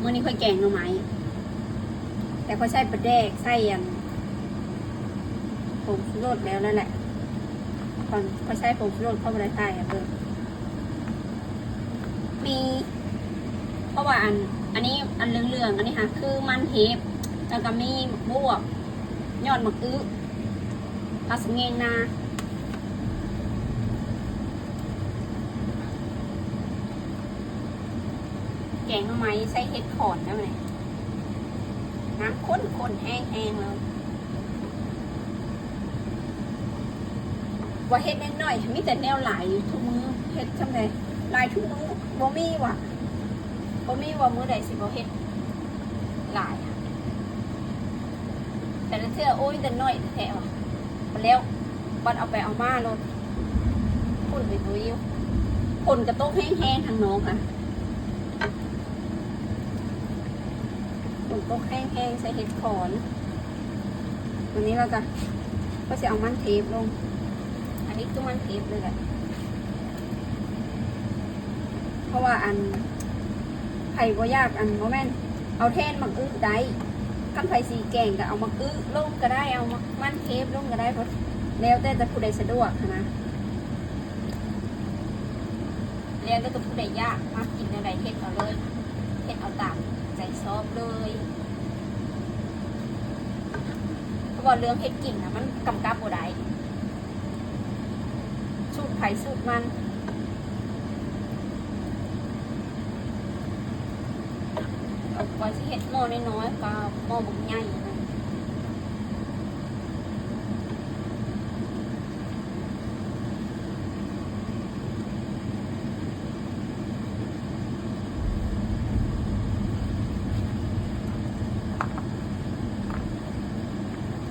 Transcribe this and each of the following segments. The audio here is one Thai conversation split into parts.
มื่อนี้ค่อยแกงหน่อไม้แต่ค่อยใส่ปลาแดกใส่ผงชูรสแล้วนั่นแหละก่อนค่อยใส่ผงชูรสเข้าไปในไส้มีเพราะว่าอันนี้อันเหลืองๆอันนี้ค่ะคือมันเทปแล้วก็มีบวบยอดมะอื้อผักสะเงงนาแกงหน่อไม้ใส่เห็ดขอนได้ไหมน้ำข้นๆแห้งๆเลยว่าเห็ดน้อยๆมีแต่แนวหลายทุกมือเห็ดทำไงหลายทุกมือบ่มีว่ะบ่มีว่ามือใดสิบ่เห็ดหลายแต่ละเทื่อโอ้ยแต่น้อยแท้ว่ะแล้วบัดเอาไปเอามาลดคนไปดูอยู่คนกระโต๊ะแห้งๆทางโน้นค่ะคนโต๊ะแห้งๆใส่เห็ดขอนวันนี้เราจะก็จะเอามันเทปลงอันนี้คือมันเทปเลยแหละเพราะว่าไผ่บ่ยากโมเมนต์เอาแท่นมักอื้อได้กันไผ่สีแกงก็เอามักอื้อลงก็ได้เอามันเทปลงก็ได้เพราะแล้วแต่ผู้ใดสะดวกนะแล้วแต่ผู้ใดยากมากินอะไรเฮ็ดเอาเลยเฮ็ดเอาตามใจชอบเลยเพราะว่าเรื่องเฮ็ดกินนะมันกำกับบ่ได้สูตรไผ่สูตรมันเอาไว้สิเฮ็ดหม้อน้อยๆก็หม้อบุกใหญ่นะ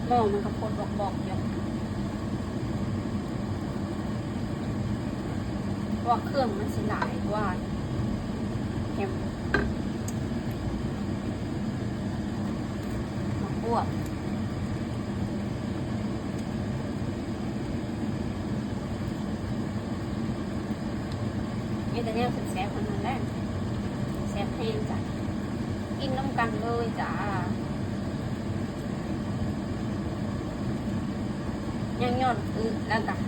หม้อมันก็พดบอกๆอยู่ว่าเครื่องมันสิหลายกว่าเค็มมาพวกนี่แต่เนี่ยสุดแซ่บคนนั้นแหละแซ่บแห้งจ้ะกินน้ำกันเลยจ้ะยังยอดแล้วกัน